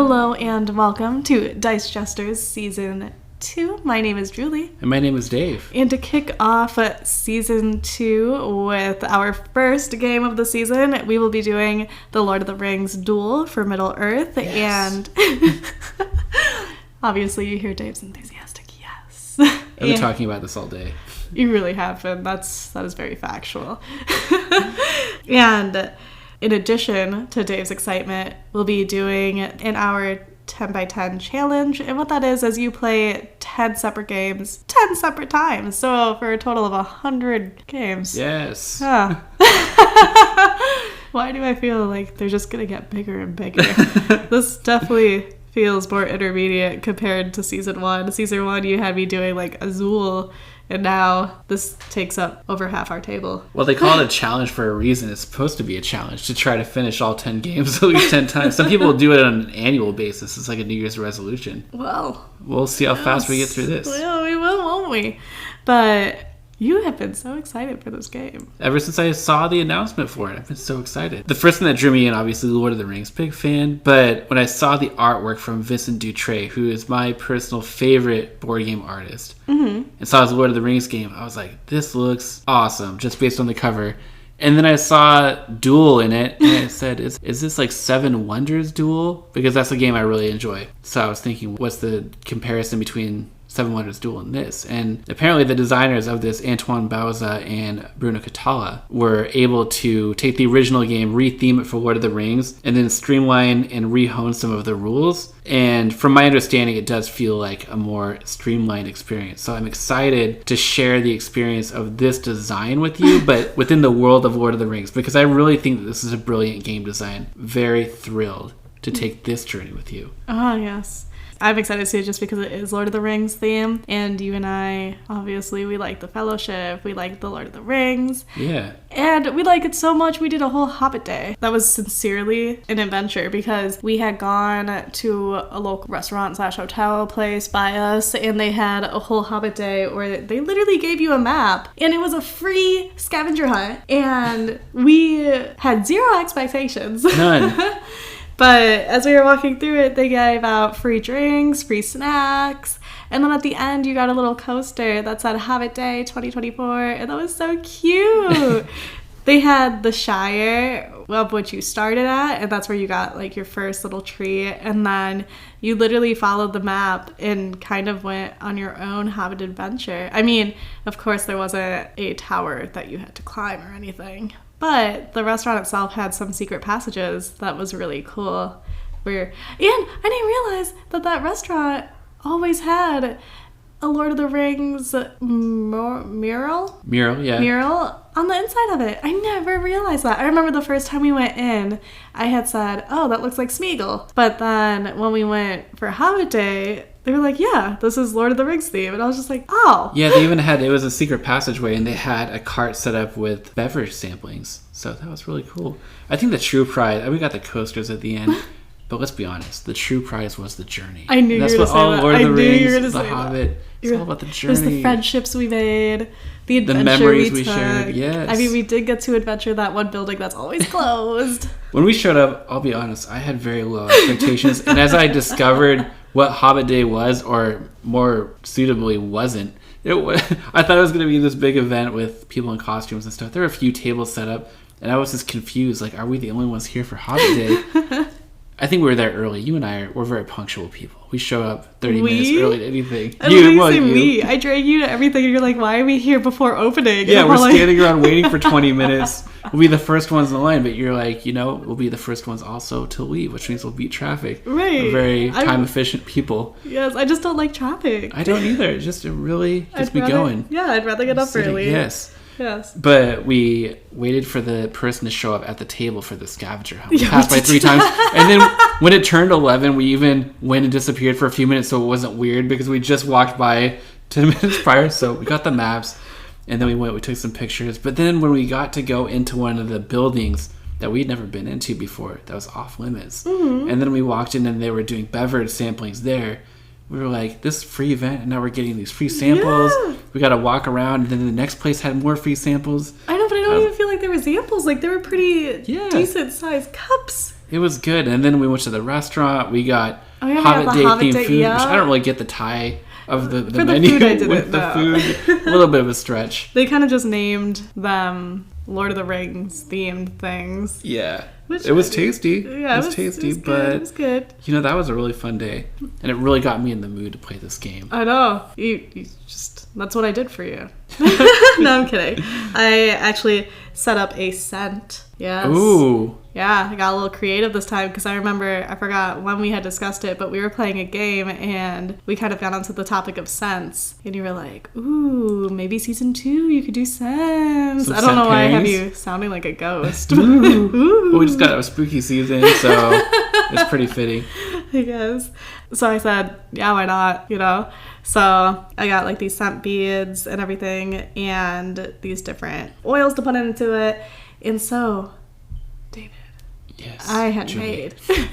Hello and welcome to Dice Jesters Season 2. My name is Julie. And my name is Dave. And to kick off Season 2 with our first game of the season, we will be doing the Lord of the Rings Duel for Middle-earth. Yes. And obviously you hear Dave's enthusiastic yes. I've been talking about this all day. You really have been. That is very factual. And in addition to Dave's excitement, we'll be doing an hour 10 by 10 challenge. And what that is you play 10 separate games 10 separate times. So for a total of 100 games. Yes. Why do I feel like they're just going to get bigger and bigger? This definitely feels more intermediate compared to Season 1. Season 1, you had me doing like Azul, and now this takes up over half our table. Well, they call it a challenge for a reason. It's supposed to be a challenge to try to finish all 10 games at least 10 times. Some people do it on an annual basis. It's like a New Year's resolution. Well, we'll see how fast we get through this. Well, we will, won't we? But you have been so excited for this game. Ever since I saw the announcement for it, I've been so excited. The first thing that drew me in, obviously, Lord of the Rings, big fan. But when I saw the artwork from Vincent Dutrait, who is my personal favorite board game artist, and saw his Lord of the Rings game, I was like, this looks awesome, just based on the cover. And then I saw Duel in it, and I said, is this like Seven Wonders Duel? Because that's a game I really enjoy. So I was thinking, what's the comparison between Seven Wonders Duel and this? And apparently the designers of this, Antoine Bauza and Bruno Catala, were able to take the original game, retheme it for Lord of the Rings, and then streamline and rehone some of the rules. And from my understanding, it does feel like a more streamlined experience. So I'm excited to share the experience of this design with you, but within the world of Lord of the Rings, because I really think that this is a brilliant game design. Very thrilled to take this journey with you. Oh, yes. I'm excited too, just because it is Lord of the Rings theme, and you and I, obviously, we like the Fellowship, we like the Lord of the Rings. Yeah. And we like it so much, we did a whole Hobbit day. That was sincerely an adventure, because we had gone to a local restaurant/hotel place by us, and they had a whole Hobbit day where they literally gave you a map, and it was a free scavenger hunt, and we had zero expectations. None. But as we were walking through it, they gave out free drinks, free snacks, and then at the end you got a little coaster that said Hobbit Day 2024, and that was so cute. They had the Shire, of which you started at, and that's where you got like your first little tree, and then you literally followed the map and kind of went on your own Hobbit adventure. I mean, of course there wasn't a tower that you had to climb or anything, but the restaurant itself had some secret passages that was really cool. And I didn't realize that restaurant always had a Lord of the Rings mural? Mural, yeah. Mural on the inside of it. I never realized that. I remember the first time we went in, I had said, oh, that looks like Smeagol. But then when we went for Hobbit Day, they were like, yeah, this is Lord of the Rings theme. And I was just like, oh. Yeah, they even had, it was a secret passageway, and they had a cart set up with beverage samplings. So that was really cool. I think the true prize, we got the coasters at the end, but let's be honest, the true prize was the journey. I knew you were going to say that. Lord of the Rings, the Hobbit, it's all about the journey. There's the friendships we made, the adventure memories we took. shared, yes. I mean, we did get to adventure that one building that's always closed. When we showed up, I'll be honest, I had very low expectations. And as I discovered what Hobbit Day was, or more suitably wasn't, I thought it was going to be this big event with people in costumes and stuff. There were a few tables set up, and I was just confused. Like, are we the only ones here for Hobbit Day? I think we were there early. You and I we're very punctual people. We show up 30 minutes early to anything. Me. I dragged you to everything, and you're like, why are we here before opening? Yeah, we're standing around waiting for 20 minutes. We'll be the first ones in the line, but you're like, we'll be the first ones also to leave, which means we'll beat traffic. Right. We're very time-efficient people. Yes, I just don't like traffic. I don't either. It really gets me going. Yeah, I'd rather get up early. Yes. Yes. But we waited for the person to show up at the table for the scavenger hunt. We passed by 3 times. And then when it turned 11, we even went and disappeared for a few minutes so it wasn't weird, because we just walked by 10 minutes prior. So we got the maps, and then we took some pictures. But then when we got to go into one of the buildings that we'd never been into before, that was off limits. Mm-hmm. And then we walked in and they were doing beverage samplings there. We were like, this free event, and now we're getting these free samples. Yeah. We got to walk around, and then the next place had more free samples. I know, but I don't even feel like there were samples. Like, they were pretty decent-sized cups. It was good. And then we went to the restaurant. We got Hobbit Day themed food, yeah. which I don't really get the tie of the For menu the food, I didn't with the know. food. A little bit of a stretch. They kind of just named them Lord of the Rings themed things. Yeah. Which It was tasty. Yeah, it was tasty, but it was good. you know, that was a really fun day. And it really got me in the mood to play this game. I know. You just, that's what I did for you. No, I'm kidding. I actually set up a scent. Yes. Ooh. Yeah, I got a little creative this time because I forgot when we had discussed it, but we were playing a game and we kind of got onto the topic of scents. And you were like, ooh, maybe season 2 you could do scents. Some I don't know why I have pairings? you sounding like a ghost. Ooh. Well, we just got a spooky season, so it's pretty fitting. I guess. So I said, yeah, why not, you know? So I got like these scent beads and everything and these different oils to put into it. And so, David, Yes. I had Julie. made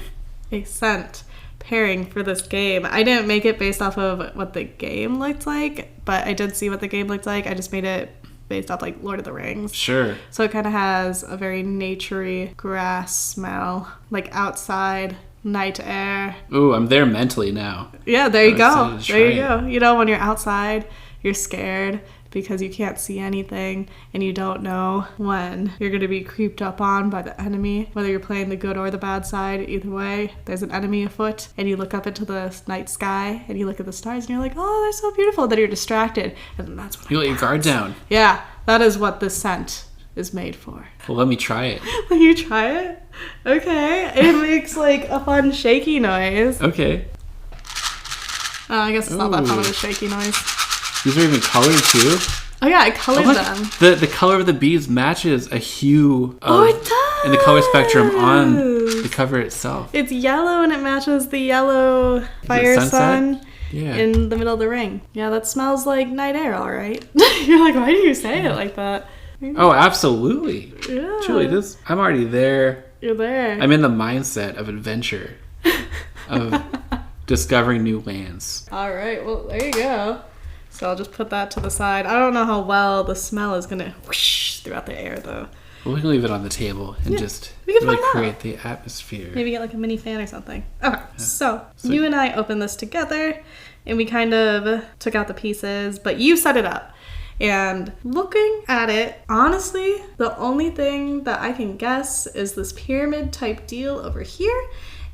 a scent pairing for this game. I didn't make it based off of what the game looked like, but I did see what the game looked like. I just made it based off like Lord of the Rings. Sure. So it kind of has a very naturey grass smell, like outside, night air. Ooh, I'm there mentally now. Yeah, there you I'm go. excited to There you try go. You know, when you're outside, you're scared because you can't see anything and you don't know when you're going to be creeped up on by the enemy, whether you're playing the good or the bad side. Either way, there's an enemy afoot and you look up into the night sky and you look at the stars and you're like, oh, they're so beautiful. Then you're distracted and then that's when You let your guard down. Yeah, that is what this scent is made for. Well, let me try it. Will you try it? Okay. It makes like a fun shaky noise. Okay. Oh, I guess it's not that fun of Ooh. a shaky noise. These are even colored too. Oh yeah, I colored Oh, them. look, the color of the beads matches a hue of, Oh, it does! in the color spectrum on the cover itself. It's yellow and it matches the yellow fire sunset? sun Yeah. in the middle of the ring. Yeah, that smells like night air, all right. You're like, why do you say it like that? Oh, absolutely. Yeah. Julie, I'm already there. You're there. I'm in the mindset of adventure, of discovering new lands. All right, well, there you go. So I'll just put that to the side. I don't know how well the smell is going to whoosh throughout the air, though. Well, we can leave it on the table and just we can really find out. create the atmosphere. Maybe get like a mini fan or something. Okay, so Sweet. you and I opened this together and we kind of took out the pieces, but you set it up. And looking at it, honestly, the only thing that I can guess is this pyramid type deal over here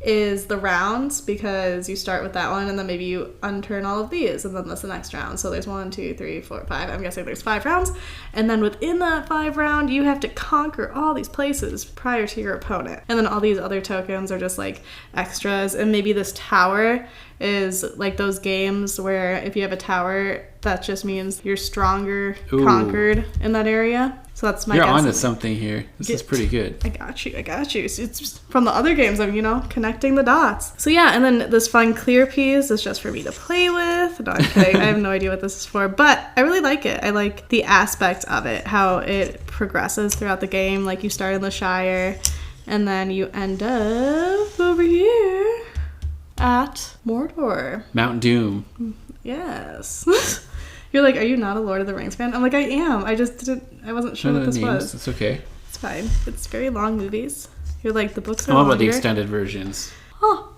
is the rounds, because you start with that one and then maybe you unturn all of these and then that's the next round. So there's 1, 2, 3, 4, 5. I'm guessing there's 5 rounds. And then within that 5 round, you have to conquer all these places prior to your opponent. And then all these other tokens are just like extras. And maybe this tower is like those games where if you have a tower, that just means you're stronger, Ooh. conquered in that area. So that's my You're guess. onto something here. This is pretty good. I got you. It's just from the other games of, connecting the dots. So yeah, and then this fun clear piece is just for me to play with. No, I'm kidding. I have no idea what this is for, but I really like it. I like the aspect of it, how it progresses throughout the game. Like you start in the Shire, and then you end up over here at Mordor. Mount Doom. Yes. You're like, are you not a Lord of the Rings fan? I'm like, I am. I wasn't sure what this was. It's okay. It's fine. It's very long movies. You're like, the books are I'm all longer. about the extended versions. Oh,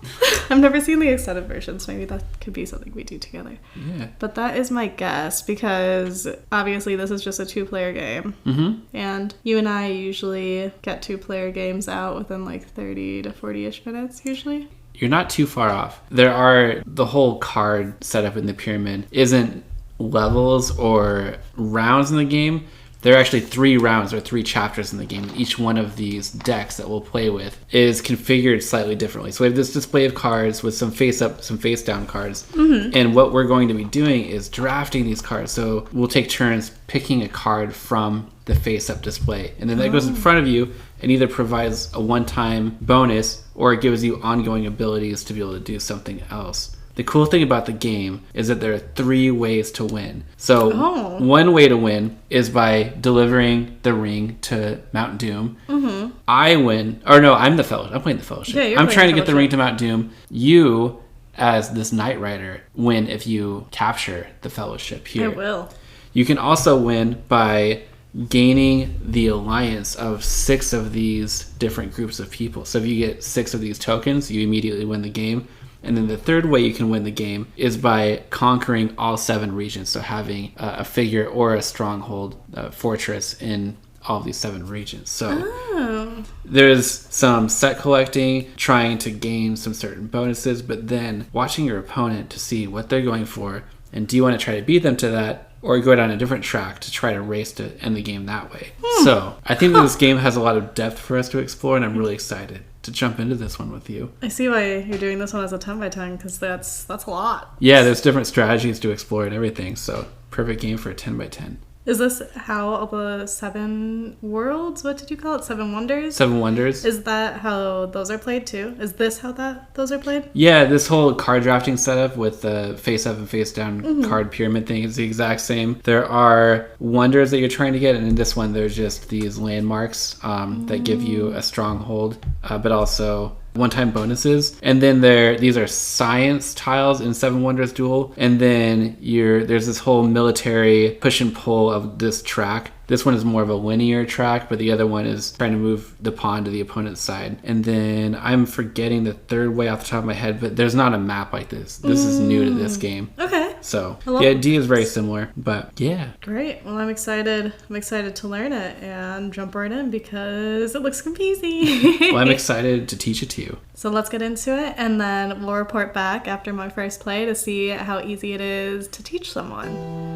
I've never seen the extended versions. Maybe that could be something we do together. Yeah. But that is my guess because obviously this is just a 2-player game. Mm-hmm. And you and I usually get 2-player games out within like 30 to 40-ish minutes usually. You're not too far off. The whole card setup in the pyramid isn't levels or rounds in the game. There are actually 3 rounds or 3 chapters in the game. Each one of these decks that we'll play with is configured slightly differently. So we have this display of cards with some face up, some face down cards. Mm-hmm. And what we're going to be doing is drafting these cards. So we'll take turns picking a card from the face up display. And then that goes in front of you and either provides a one-time bonus or it gives you ongoing abilities to be able to do something else. The cool thing about the game is that there are 3 ways to win. So one way to win is by delivering the ring to Mount Doom. Mm-hmm. I'm the Fellowship. I'm playing the Fellowship. Yeah, I'm trying to get the ring to Mount Doom. You, as this Knight Rider, win if you capture the Fellowship here. I will. You can also win by gaining the alliance of 6 of these different groups of people. So if you get 6 of these tokens, you immediately win the game. And then the third way you can win the game is by conquering all 7 regions. So having a figure or a stronghold, fortress in all of these 7 regions. So there's some set collecting, trying to gain some certain bonuses, but then watching your opponent to see what they're going for. And do you want to try to beat them to that, or go down a different track to try to race to end the game that way? So I think that this game has a lot of depth for us to explore, and I'm really excited to jump into this one with you. I see why you're doing this one as a 10x10, because that's a lot. Yeah, there's different strategies to explore and everything, so perfect game for a 10x10. Is this how the 7 worlds, what did you call it? 7 wonders? 7 wonders. Is that how those are played too? Is this how those are played? Yeah, this whole card drafting setup with the face up and face down card pyramid thing is the exact same. There are wonders that you're trying to get, and in this one there's just these landmarks that give you a stronghold, but also one-time bonuses. And then these are science tiles in 7 Wonders Duel, and then there's this whole military push and pull of this track. This one is more of a linear track, but the other one is trying to move the pawn to the opponent's side. And then I'm forgetting the third way off the top of my head, but there's not a map like this. This is new to this game. Okay. So the idea is very similar, but yeah. Great. Well, I'm excited. I'm excited to learn it and jump right in because it looks easy. Well, I'm excited to teach it to you. So let's get into it, and then we'll report back after my first play to see how easy it is to teach someone.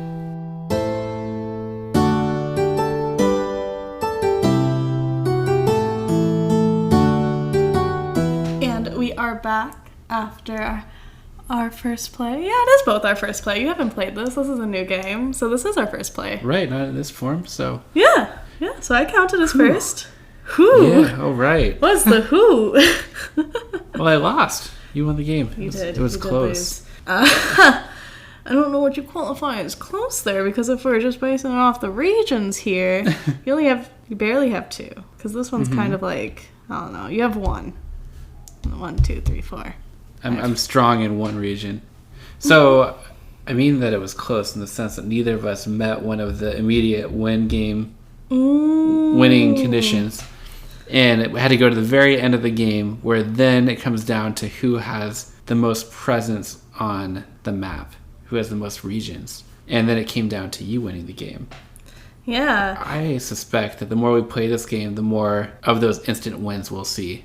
We are back after our first play. Yeah, it is both our first play. You haven't played this. This is a new game. So this is our first play. Right, not in this form, so. Yeah. So I counted as first. Who? Yeah, all right. What's the who? Well, I lost. You won the game. You did. It was close. I don't know what you qualify as close there, because if we're just basing it off the regions here, you barely have 2. Because this one's kind of like, I don't know, you have 1. 1, 2, 3, 4. I'm strong in one region. So, I mean that it was close in the sense that neither of us met one of the immediate winning conditions. And it had to go to the very end of the game, where then it comes down to who has the most presence on the map, who has the most regions. And then it came down to you winning the game. Yeah. I suspect that the more we play this game, the more of those instant wins we'll see.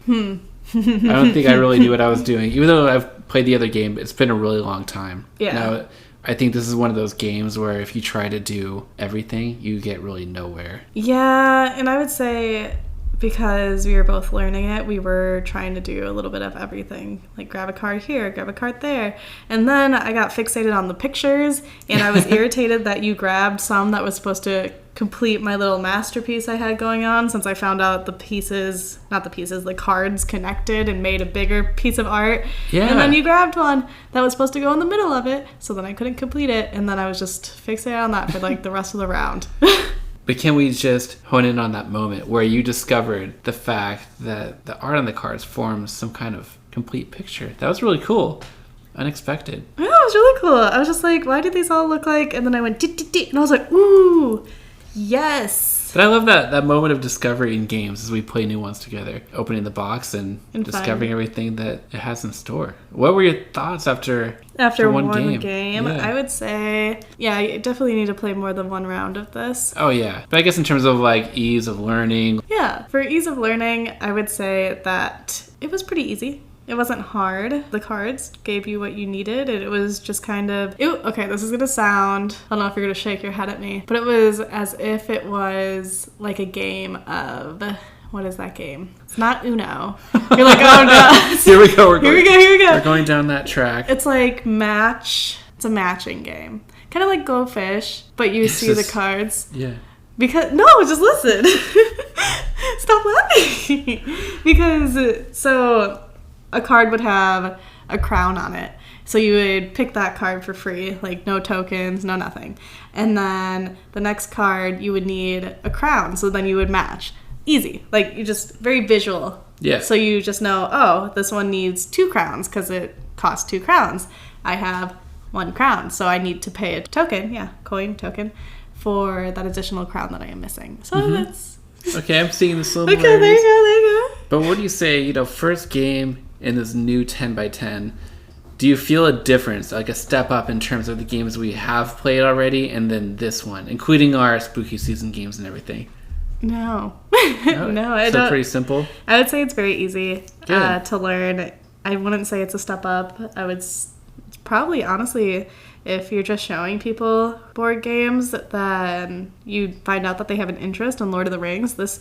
I don't think I really knew what I was doing. Even though I've played the other game, it's been a really long time. Yeah. Now, I think this is one of those games where if you try to do everything, you get really nowhere. Yeah, and I would say because we were both learning it, we were trying to do a little bit of everything. Like grab a card here, grab a card there. And then I got fixated on the pictures, and I was irritated that you grabbed some that was supposed to complete my little masterpiece I had going on, since I found out the cards connected and made a bigger piece of art. Yeah. And then you grabbed one that was supposed to go in the middle of it, so then I couldn't complete it, and then I was just fixated on that for like the rest of the round. But can we just hone in on that moment where you discovered the fact that the art on the cards forms some kind of complete picture? That was really cool. Unexpected. Yeah, it was really cool. I was just like, why do these all look like? And then I went, and I was like, ooh, yes. But I love that moment of discovery in games as we play new ones together, opening the box and discovering everything that it has in store. What were your thoughts after one game? Yeah. I would say, yeah, you definitely need to play more than one round of this. Oh, yeah. But I guess in terms of like ease of learning. Yeah, for ease of learning, I would say that it was pretty easy. It wasn't hard. The cards gave you what you needed. It was just kind of... okay, this is going to sound... I don't know if you're going to shake your head at me. But it was as if it was like a game of... What is that game? It's not Uno. You're like, oh no. Here we go. Here we go. We're going down that track. It's like match... It's a matching game. Kind of like Go Fish, but you see the cards. Yeah. Because... No, just listen. Stop laughing. Because... So... A card would have a crown on it. So you would pick that card for free, like no tokens, no nothing. And then the next card, you would need a crown. So then you would match. Easy. Like, you just, very visual. Yeah. So you just know, oh, this one needs 2 crowns because it costs 2 crowns. I have 1 crown, so I need to pay a token, token, for that additional crown that I am missing. So that's... Okay, I'm seeing the similarities. Okay, there you go. But what do you say, first game in this new 10x10, do you feel a difference, like a step up in terms of the games we have played already and then this one, including our spooky season games and everything? No. No, I so don't. pretty simple? I would say it's very easy Good. to learn. I wouldn't say it's a step up. I would probably, honestly, if you're just showing people board games, then you find out that they have an interest in Lord of the Rings. This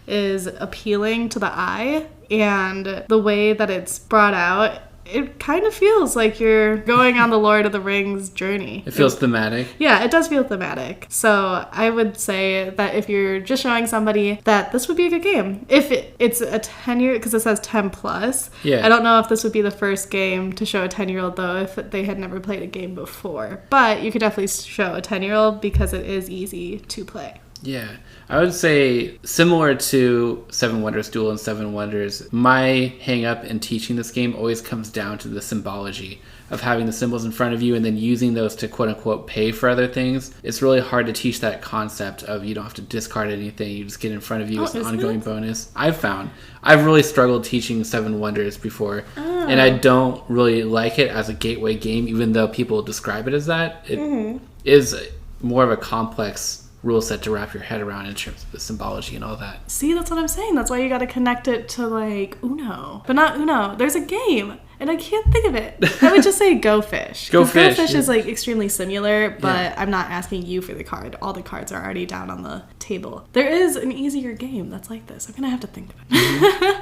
is appealing to the eye, and the way that it's brought out, it kind of feels like you're going on the Lord of the Rings journey. It feels thematic. Yeah, it does feel thematic. So I would say that if you're just showing somebody that this would be a good game. If it's a 10-year, because it says 10 plus. Yeah. I don't know if this would be the first game to show a 10-year-old, though, if they had never played a game before. But you could definitely show a 10-year-old because it is easy to play. Yeah, I would say similar to Seven Wonders Duel and Seven Wonders, my hang up in teaching this game always comes down to the symbology of having the symbols in front of you and then using those to quote unquote pay for other things. It's really hard to teach that concept of you don't have to discard anything, you just get in front of you as an ongoing bonus. I've really struggled teaching Seven Wonders before, and I don't really like it as a gateway game, even though people describe it as that. It is more of a complex rule set to wrap your head around in terms of the symbology and all that. See, that's what I'm saying. That's why you got to connect it to, like, Uno. But not Uno. There's a game, and I can't think of it. I would just say Go Fish. Go Fish. Go Fish is, like, extremely similar, but I'm not asking you for the card. All the cards are already down on the table. There is an easier game that's like this. I'm going to have to think of it.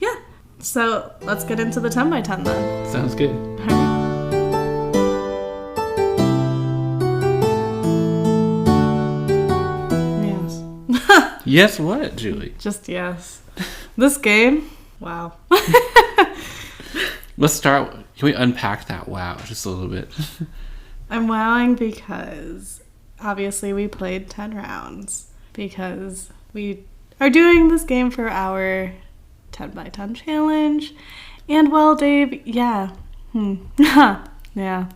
Yeah. So let's get into the 10x10 then. Sounds good. All right. Yes, what, Julie? Just yes. This game, wow. Let's start. Can we unpack that wow just a little bit? I'm wowing because obviously we played 10 rounds because we are doing this game for our 10x10 challenge. And well, Dave, yeah. Yeah. You're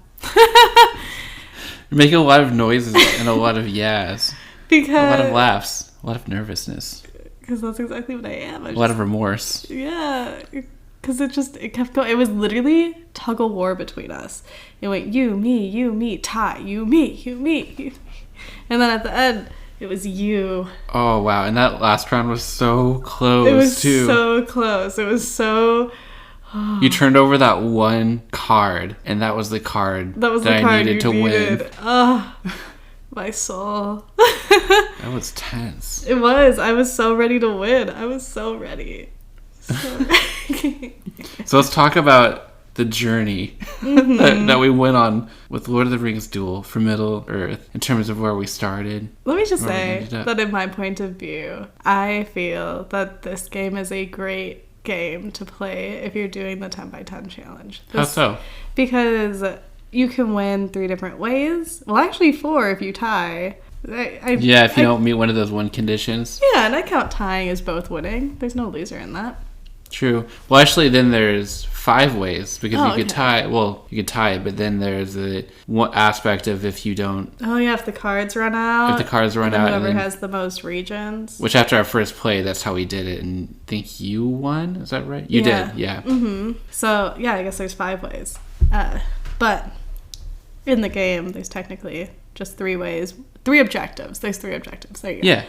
making a lot of noises and a lot of yeahs. Because a lot of laughs. A lot of nervousness. Because that's exactly what I am. A lot of remorse. Yeah. Because it kept going. It was literally tug of war between us. It went you, me, tie, you, me, you, me, you. And then at the end, it was you. Oh, wow. And that last round was so close, It was too. so close. It was so... You turned over that one card, and that was the card that I needed to win. Oh, my soul. That was tense. It was. I was so ready to win. I was so ready. So let's talk about the journey that we went on with Lord of the Rings Duel for Middle Earth in terms of where we started. Let me just say that in my point of view, I feel that this game is a great game to play if you're doing the 10x10 challenge. How so? Because you can win 3 different ways. Well, actually 4 if you tie. If you don't meet one of those win conditions. Yeah, and I count tying as both winning. There's no loser in that. True. Well, actually, then there's 5 ways because you could tie. Well, you could tie it, but then there's the one aspect of if you don't. Oh yeah, if the cards run out. If the cards run out, whoever has the most regions. Which after our first play, that's how we did it, and I think you won. Is that right? You did. Yeah. Mm-hmm. So yeah, I guess there's 5 ways, but in the game, there's technically just 3 ways, 3 objectives. There's 3 objectives. There you go. Yeah.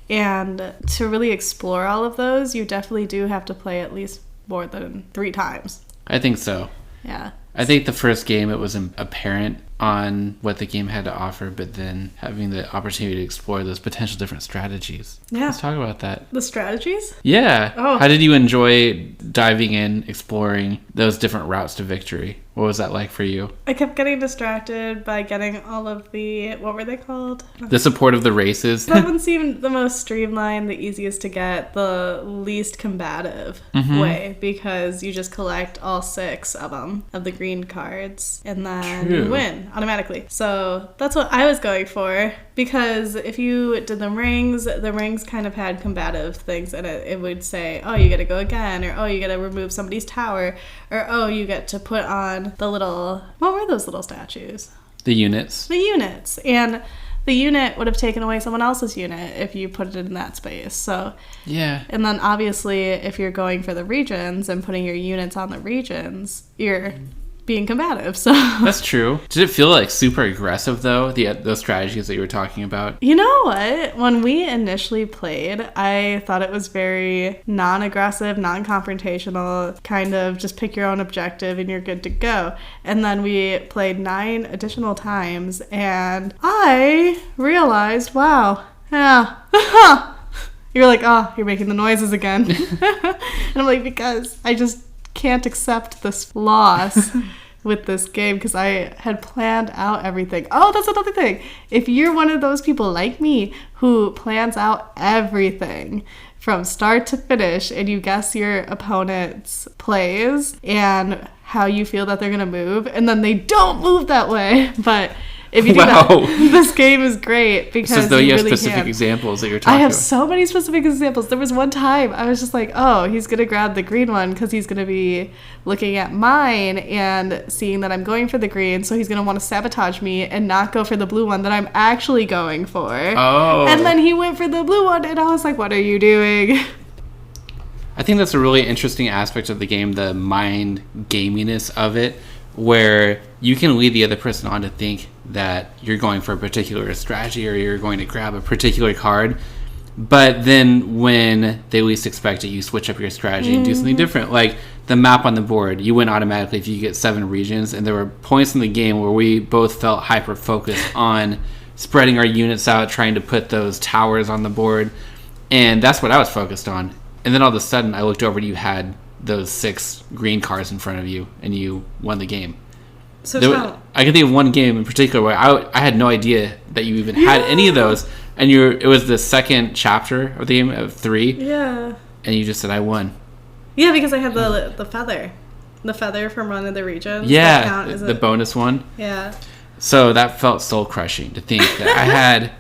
And to really explore all of those, you definitely do have to play at least more than 3 times. I think so. Yeah. I think the first game, it was apparent on what the game had to offer, but then having the opportunity to explore those potential different strategies. Yeah. Let's talk about that. The strategies? Yeah. Oh. How did you enjoy diving in, exploring those different routes to victory? What was that like for you? I kept getting distracted by getting all of the, what were they called? The support of the races. That one seemed the most streamlined, the easiest to get, the least combative way, because you just collect all 6 of them, of the green cards, and then you win automatically. So that's what I was going for, because if you did the rings kind of had combative things in it. It would say, oh, you gotta go again, or oh, you gotta remove somebody's tower, or oh, you get to put on the little, what were those little statues? The units. The units. And the unit would have taken away someone else's unit if you put it in that space. So yeah. And then obviously if you're going for the regions and putting your units on the regions, you're being combative. So that's true. Did it feel like super aggressive though, those strategies that you were talking about? You know what? When we initially played, I thought it was very non-aggressive, non-confrontational, kind of just pick your own objective and you're good to go. And then we played 9 additional times and I realized, wow, yeah, you're like, oh, you're making the noises again. And I'm like, because I just can't accept this loss with this game because I had planned out everything. Oh, that's another thing. If you're one of those people like me who plans out everything from start to finish and you guess your opponent's plays and how you feel that they're going to move and then they don't move that way, but if you do that, this game is great because it's as though you have really specific examples that you're talking about. I have so many specific examples. There was one time I was just like, oh, he's going to grab the green one because he's going to be looking at mine and seeing that I'm going for the green, so he's going to want to sabotage me and not go for the blue one that I'm actually going for. Oh. And then he went for the blue one and I was like, what are you doing? I think that's a really interesting aspect of the game, the mind gaminess of it, where you can lead the other person on to think that you're going for a particular strategy or you're going to grab a particular card, but then when they least expect it, you switch up your strategy and do something different. Like the map on the board, you win automatically if you get 7 regions, and there were points in the game where we both felt hyper focused on spreading our units out, trying to put those towers on the board, and that's what I was focused on. And then all of a sudden I looked over and you had those 6 green cards in front of you and you won the game. So I can think of one game in particular where I had no idea that you even had any of those, and it was the second chapter of the game of 3. Yeah. And you just said I won. Yeah, because I had the feather from one of the regions. Yeah, the bonus one. Yeah. So that felt soul crushing to think that I had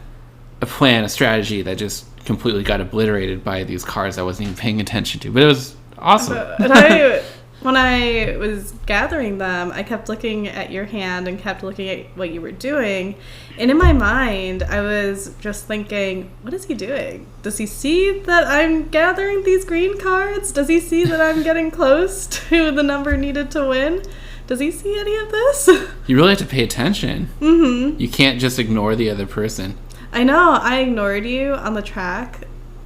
a plan, a strategy that just completely got obliterated by these cards I wasn't even paying attention to. But it was awesome. And when I was gathering them, I kept looking at your hand and kept looking at what you were doing. And in my mind, I was just thinking, what is he doing? Does he see that I'm gathering these green cards? Does he see that I'm getting close to the number needed to win? Does he see any of this? You really have to pay attention. Mm-hmm. You can't just ignore the other person. I know. I ignored you on the track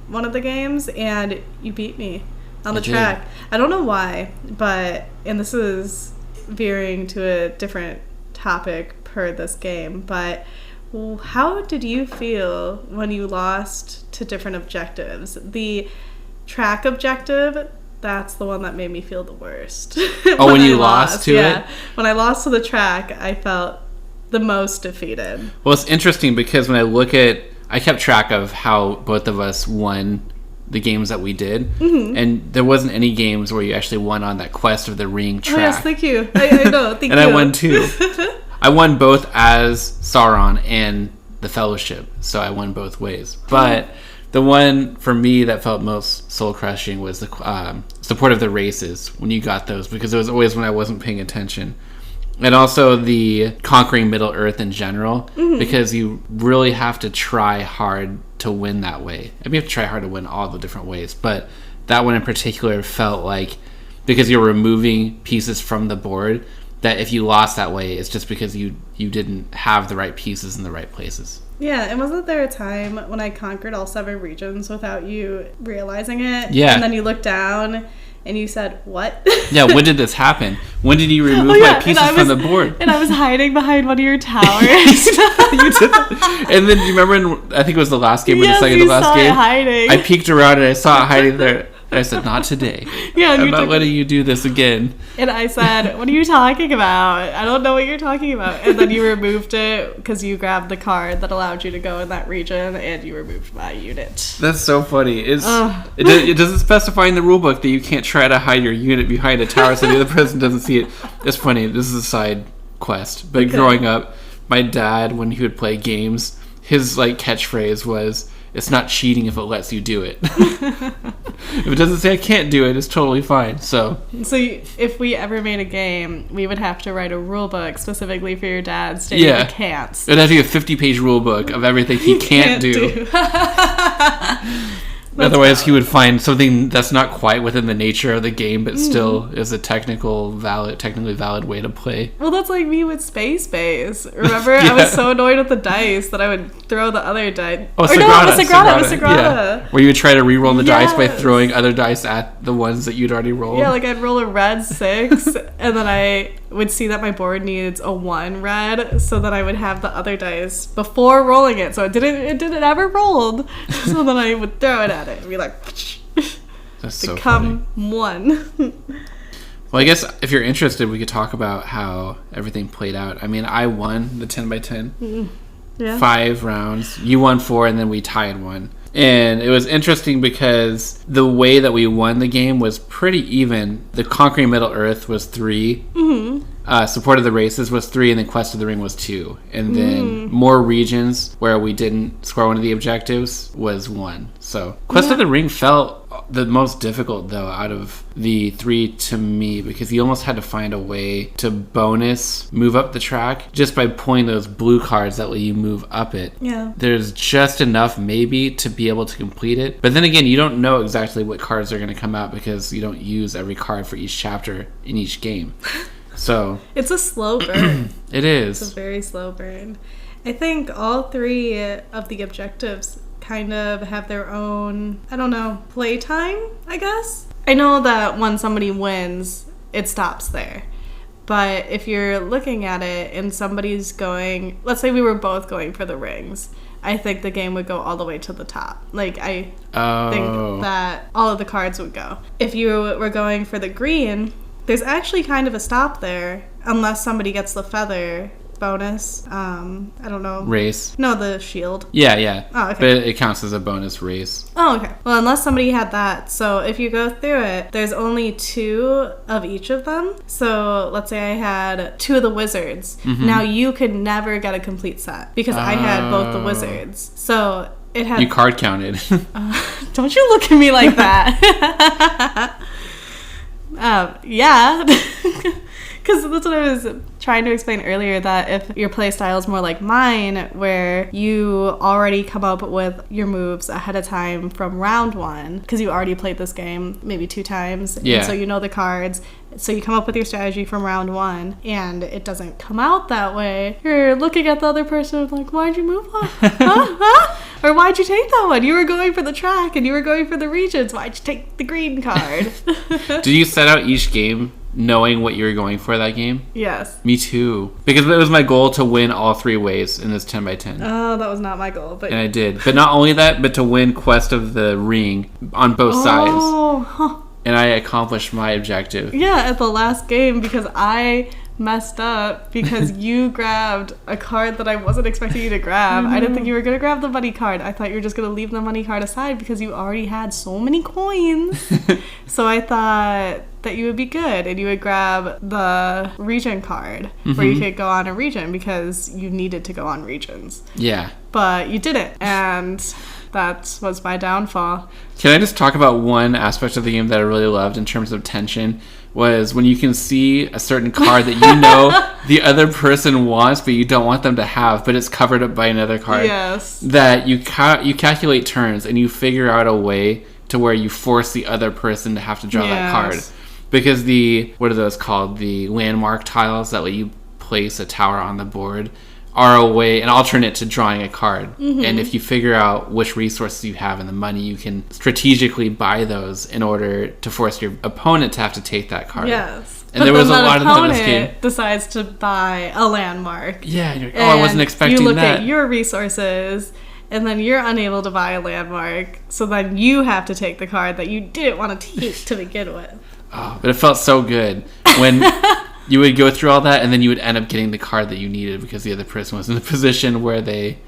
one of the games, and you beat me on the track. I don't know why, and this is veering to a different topic per this game, but how did you feel when you lost to different objectives? The track objective, that's the one that made me feel the worst. Oh, when you lost to it? When I lost to the track, I felt the most defeated. Well, it's interesting because when I kept track of how both of us won the games that we did, and there wasn't any games where you actually won on that quest of the ring track. Oh, yes, thank you. I know, thank and you. I won too. I won both as Sauron and the Fellowship, so I won both ways. But the one for me that felt most soul crushing was the support of the races when you got those, because it was always when I wasn't paying attention. And also the conquering Middle Earth in general, because you really have to try hard to win that way. I mean, you have to try hard to win all the different ways, but that one in particular felt like, because you're removing pieces from the board, that if you lost that way, it's just because you didn't have the right pieces in the right places. Yeah, and wasn't there a time when I conquered all 7 regions without you realizing it? Yeah. And then you looked down and you said, what? Yeah, when did this happen? When did you remove my pieces from the board? And I was hiding behind one of your towers. You did that. And then you remember, I think it was the last game or the second to last game. Hiding. I peeked around and I saw it hiding there. And I said, not today. Yeah, I'm not letting you do this again. And I said, what are you talking about? I don't know what you're talking about. And then you removed it because you grabbed the card that allowed you to go in that region, and you removed my unit. That's so funny. It doesn't specify in the rulebook that you can't try to hide your unit behind a tower so the other person doesn't see it. It's funny. This is a side quest. But growing up, my dad, when he would play games, his catchphrase was, it's not cheating if it lets you do it. If it doesn't say I can't do it, it's totally fine. So if we ever made a game, we would have to write a rule book specifically for your dad stating the can'ts. It'd have to be a 50-page rule book of everything he can't do. Otherwise, he would find something that's not quite within the nature of the game, but still is a technically valid way to play. Well, that's like me with Space Base. Remember, I was so annoyed with the dice that I would throw the other dice. Oh, Sagrada. Yeah. Where you would try to re-roll the dice by throwing other dice at the ones that you'd already rolled. Yeah, like I'd roll a red 6, and then I would see that my board needs a 1 red, so that I would have the other dice before rolling it, so it didn't ever rolled. So then I would throw it at it and be like, that's so become funny. 1. Well, I guess if you're interested, we could talk about how everything played out. I mean, I won the 10x10. Yeah. 5 rounds. You won 4, and then we tied 1. And it was interesting because the way that we won the game was pretty even. The Conquering Middle-earth was 3. Support of the Races was 3, and then Quest of the Ring was 2. And then more regions where we didn't score one of the objectives was 1. So Quest of the Ring felt the most difficult, though, out of the 3 to me, because you almost had to find a way to bonus move up the track just by pulling those blue cards that let you move up it. Yeah. There's just enough maybe to be able to complete it. But then again, you don't know exactly what cards are going to come out because you don't use every card for each chapter in each game. So it's a slow burn. It is. It's a very slow burn. I think all 3 of the objectives kind of have their own, I don't know, playtime, I guess. I know that when somebody wins, it stops there. But if you're looking at it and somebody's going, let's say we were both going for the rings, I think the game would go all the way to the top. Like, I think that all of the cards would go. If you were going for the green, there's actually kind of a stop there, unless somebody gets the feather bonus. I don't know. Race. No, the shield. Yeah. Oh, okay. But it counts as a bonus race. Oh, okay. Well, unless somebody had that. So if you go through it, there's only 2 of each of them. So let's say I had 2 of the wizards. Now you could never get a complete set because I had both the wizards. So it had... You card counted. Don't you look at me like that. Yeah. Because that's what I was trying to explain earlier, that if your play style is more like mine, where you already come up with your moves ahead of time from round 1, because you already played this game maybe 2 times, yeah. And so you know the cards, so you come up with your strategy from round 1, and it doesn't come out that way. You're looking at the other person like, why'd you move on? Huh? Or why'd you take that one? You were going for the track, and you were going for the regions. Why'd you take the green card? Did you set out each game knowing what you were going for that game? Yes. Me too. Because it was my goal to win all 3 ways in this 10x10. Oh, that was not my goal. But... And I did. But not only that, but to win Quest of the Ring on both sides. Huh. And I accomplished my objective. Yeah, at the last game, because I messed up because you grabbed a card that I wasn't expecting you to grab. I didn't think you were going to grab the money card. I thought you were just going to leave the money card aside because you already had so many coins. So I thought that you would be good and you would grab the region card where you could go on a region because you needed to go on regions. Yeah. But you didn't, and that was my downfall. Can I just talk about one aspect of the game that I really loved in terms of tension? Was when you can see a certain card that you know the other person wants, but you don't want them to have, but it's covered up by another card. Yes. That you calculate turns and you figure out a way to where you force the other person to have to draw that card. Because what are those called? The landmark tiles that let you place a tower on the board are an alternate to drawing a card. And if you figure out which resources you have and the money, you can strategically buy those in order to force your opponent to have to take that card. Yes. And there was a lot of that in this game. Opponent decides to buy a landmark. Yeah, and you're like, I wasn't expecting that. You look at your resources, and then you're unable to buy a landmark, so then you have to take the card that you didn't want to take to begin with. Oh, but it felt so good when you would go through all that, and then you would end up getting the card that you needed because the other person was in a position where they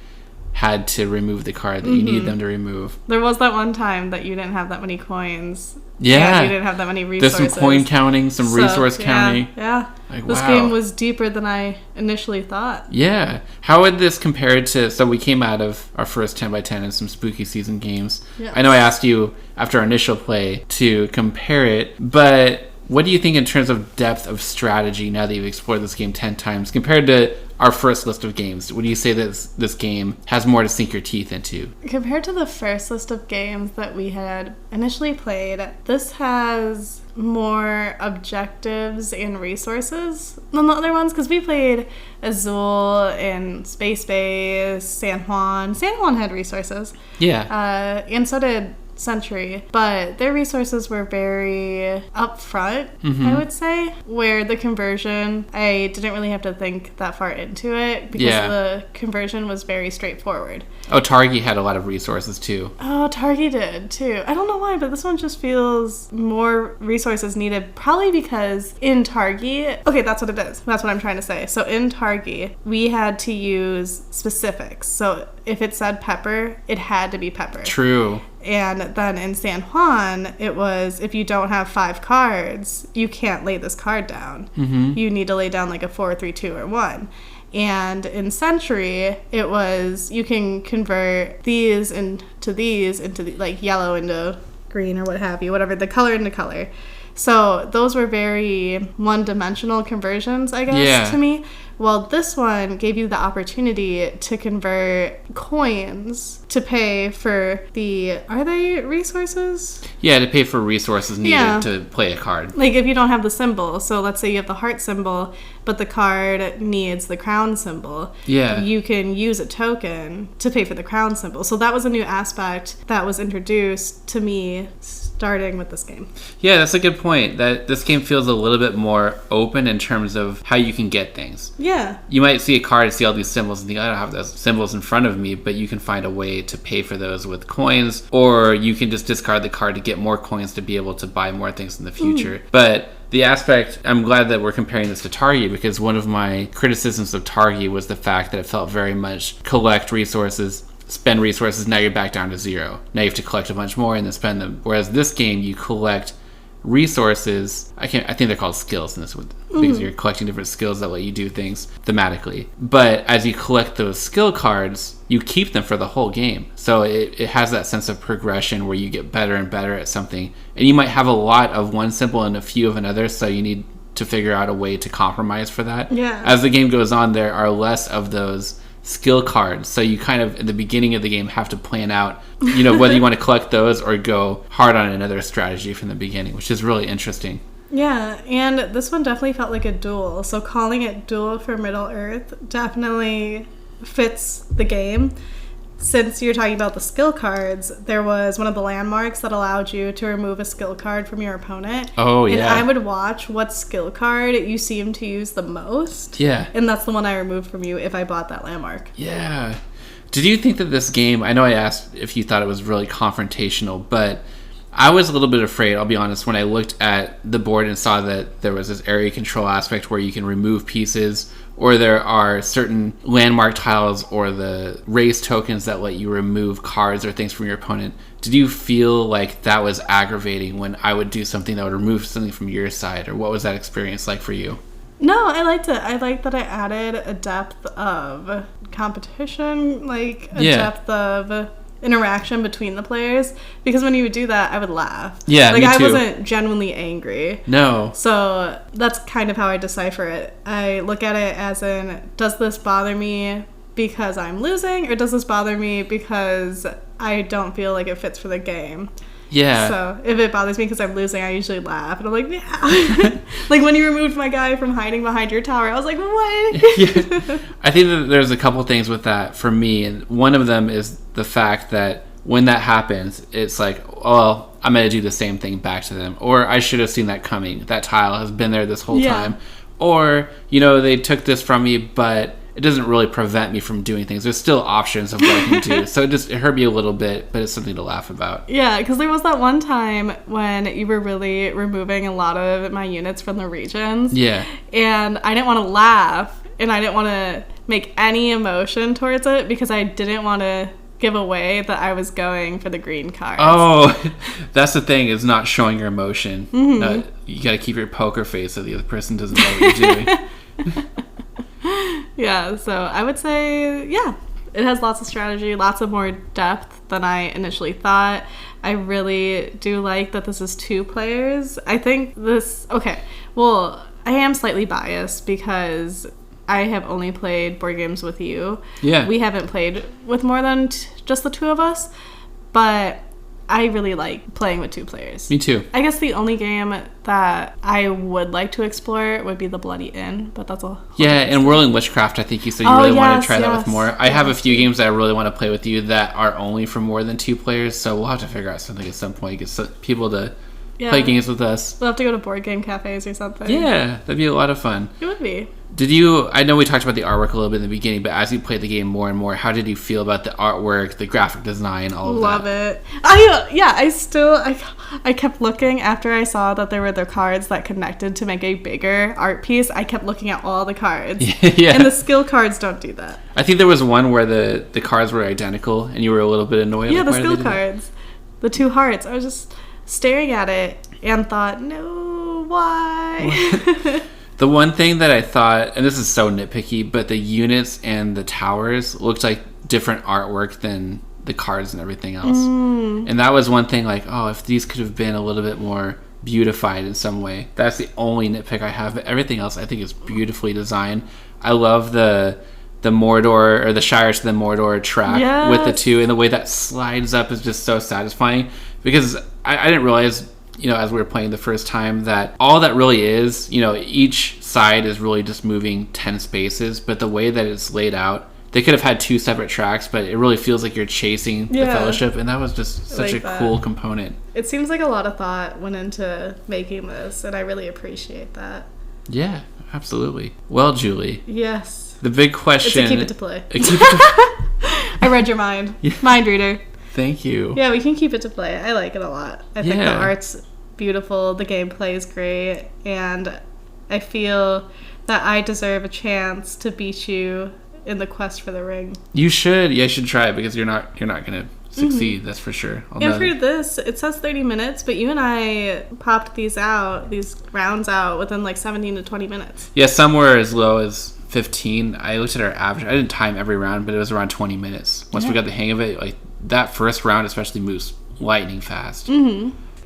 had to remove the card that you needed them to remove. There was that one time that you didn't have that many coins. Yeah. You didn't have that many resources. There's some coin counting, some resource counting. Yeah. Like, this game was deeper than I initially thought. Yeah. How would this compare to... So we came out of our first 10x10 and some spooky season games. Yes. I know I asked you after our initial play to compare it, but what do you think in terms of depth of strategy now that you've explored this game 10 times compared to our first list of games? Would you say that this game has more to sink your teeth into? Compared to the first list of games that we had initially played, this has more objectives and resources than the other ones, because we played Azul and Space Base, San Juan. San Juan had resources. Yeah. And so did Century, but their resources were very upfront, I would say, where the conversion, I didn't really have to think that far into it because the conversion was very straightforward. Oh, Targi had a lot of resources too. Oh, Targi did too. I don't know why, but this one just feels more resources needed, probably because in Targi, okay, that's what it is. That's what I'm trying to say. So in Targi, we had to use specifics. So if it said pepper, it had to be pepper. True. And then in San Juan, it was, if you don't have 5 cards, you can't lay this card down. You need to lay down like a 4, 3, 2, or 1. And in Century, it was, you can convert these into like yellow into green or what have you, whatever, the color into color. So those were very one-dimensional conversions, I guess, to me. Well, this one gave you the opportunity to convert coins to pay for are they resources? Yeah, to pay for resources needed to play a card. Like if you don't have the symbol, so let's say you have the heart symbol, but the card needs the crown symbol. Yeah. You can use a token to pay for the crown symbol. So that was a new aspect that was introduced to me starting with this game. Yeah, that's a good point. That this game feels a little bit more open in terms of how you can get things. Yeah. You might see a card and see all these symbols and think, I don't have those symbols in front of me, but you can find a way to pay for those with coins, or you can just discard the card to get more coins to be able to buy more things in the future. But the aspect, I'm glad that we're comparing this to Targi, because one of my criticisms of Targi was the fact that it felt very much collect resources, spend resources, now you're back down to 0. Now you have to collect a bunch more and then spend them. Whereas this game, you collect resources. I think they're called skills in this one, because you're collecting different skills that let you do things thematically. But as you collect those skill cards, you keep them for the whole game. So it has that sense of progression where you get better and better at something. And you might have a lot of one symbol and a few of another, so you need to figure out a way to compromise for that. Yeah. As the game goes on, there are less of those skill cards, so you kind of at the beginning of the game have to plan out, whether you want to collect those or go hard on another strategy from the beginning, which is really interesting. Yeah, and this one definitely felt like a duel, so calling it Duel for Middle-earth definitely fits the game. Since you're talking about the skill cards, there was one of the landmarks that allowed you to remove a skill card from your opponent. Oh, yeah. And I would watch what skill card you seem to use the most. Yeah. And that's the one I removed from you if I bought that landmark. Yeah. Did you think that this game, I know I asked if you thought it was really confrontational, but I was a little bit afraid, I'll be honest, when I looked at the board and saw that there was this area control aspect where you can remove pieces, or there are certain landmark tiles or the race tokens that let you remove cards or things from your opponent. Did you feel like that was aggravating when I would do something that would remove something from your side, or what was that experience like for you? No, I liked it. I liked that I added a depth of competition, like a depth of interaction between the players, because when you would do that, I would laugh. Yeah, like me too. I wasn't genuinely angry. No. So that's kind of how I decipher it. I look at it as in, does this bother me because I'm losing, or does this bother me because I don't feel like it fits for the game? Yeah. So if it bothers me because I'm losing, I usually laugh. And I'm like, yeah. Like when you removed my guy from hiding behind your tower, I was like, what? Yeah. I think that there's a couple things with that for me. And one of them is the fact that when that happens, it's like, well, I'm going to do the same thing back to them. Or I should have seen that coming. That tile has been there this whole time. Or, they took this from me, but it doesn't really prevent me from doing things. There's still options of what I can do. So it hurt me a little bit, but it's something to laugh about. Yeah, because there was that one time when you were really removing a lot of my units from the regions. Yeah. And I didn't want to laugh, and I didn't want to make any emotion towards it because I didn't want to give away that I was going for the green cards. Oh, that's the thing, is not showing your emotion. You got to keep your poker face so the other person doesn't know what you're doing. Yeah, so I would say, yeah, it has lots of strategy, lots of more depth than I initially thought. I really do like that this is 2 players. I think this, okay, well, I am slightly biased because I have only played board games with you. Yeah. We haven't played with more than just the 2 of us, but I really like playing with 2 players. Me too. I guess the only game that I would like to explore would be the Bloody Inn, but that's all. Yeah, and Whirling Witchcraft, I think you said you really want to try that with more. I have a few games that I really want to play with you that are only for more than 2 players, so we'll have to figure out something at some point, get people to play games with us. We'll have to go to board game cafes or something. Yeah, that'd be a lot of fun. It would be. I know we talked about the artwork a little bit in the beginning, but as you played the game more and more, how did you feel about the artwork, the graphic design, all of Love that? it. I kept looking after I saw that there were the cards that connected to make a bigger art piece. I kept looking at all the cards. Yeah. And the skill cards don't do that. I think there was one where the cards were identical and you were a little bit annoyed. Yeah, the skill cards. The 2 hearts. I was just staring at it and thought, no, why? The one thing that I thought, and this is so nitpicky, but the units and the towers looked like different artwork than the cards and everything else. And that was one thing, like, oh, if these could have been a little bit more beautified in some way. That's the only nitpick I have, but everything else I think is beautifully designed. I love the Mordor, or the Shire to the Mordor track with the 2, and the way that slides up is just so satisfying, because I didn't realize, as we were playing the first time, that all that really is, each side is really just moving 10 spaces, but the way that it's laid out, they could have had 2 separate tracks, but it really feels like you're chasing the Fellowship, and that was just such a cool component. It seems like a lot of thought went into making this, and I really appreciate that. Yeah, absolutely. Well, Julie. Yes. The big question... It's a keep it to play. I read your mind. Mind reader. Thank you. Yeah, we can keep it to play. I like it a lot. I think the art's beautiful, the gameplay is great, and I feel that I deserve a chance to beat you in the quest for the ring. You should. Yeah, you should try it, because you're not going to succeed, that's for sure. And for this, it says 30 minutes, but you and I popped these rounds out within like 17 to 20 minutes. Yeah, somewhere as low as 15. I looked at our average. I didn't time every round, but it was around 20 minutes. Once we got the hang of it, like that first round especially moves lightning fast.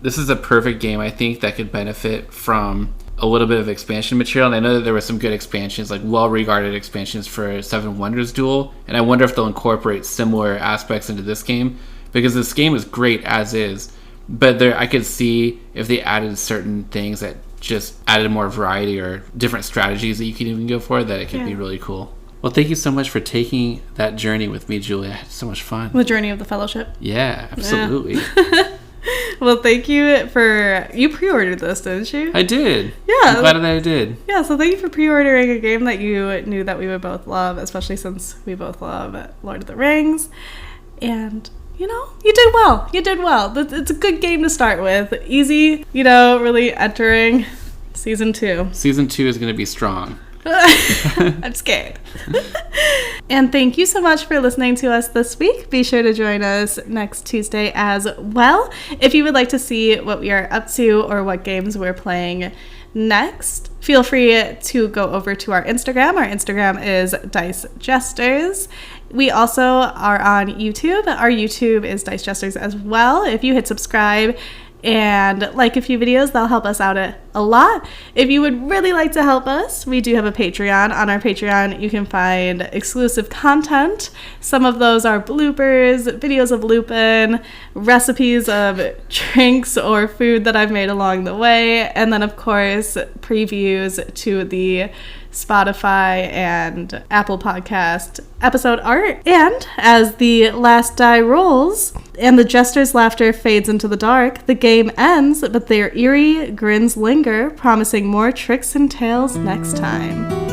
This is a perfect game, I think, that could benefit from a little bit of expansion material. And I know that there were some good expansions, like well-regarded expansions for Seven Wonders Duel, and I wonder if they'll incorporate similar aspects into this game, because this game is great as is, but I could see if they added certain things that just added more variety or different strategies that you could even go for, that it could be really cool. Well, thank you so much for taking that journey with me, Julie. I had so much fun. The journey of the Fellowship. Yeah, absolutely. Well, thank you you pre-ordered this, didn't you? I did. Yeah. I'm glad that I did. Yeah, so thank you for pre-ordering a game that you knew that we would both love, especially since we both love Lord of the Rings. And, you did well. You did well. It's a good game to start with. Easy, really entering Season 2. Season 2 is going to be strong. I'm scared. And thank you so much for listening to us this week. Be sure to join us next Tuesday as well. If you would like to see what we are up to or what games we're playing next, feel free to go over to our Instagram. Our Instagram is Dice Jesters. We also are on YouTube. Our YouTube is Dice Jesters as well. If you hit subscribe and like a few videos, that'll help us out a lot. If you would really like to help us, we do have a Patreon. On our Patreon, you can find exclusive content. Some of those are bloopers, videos of Lupin, recipes of drinks or food that I've made along the way, and then, of course, previews to the Spotify and Apple Podcast episode art. And as the last die rolls and the jester's laughter fades into the dark, the game ends, but their eerie grins linger, promising more tricks and tales next time.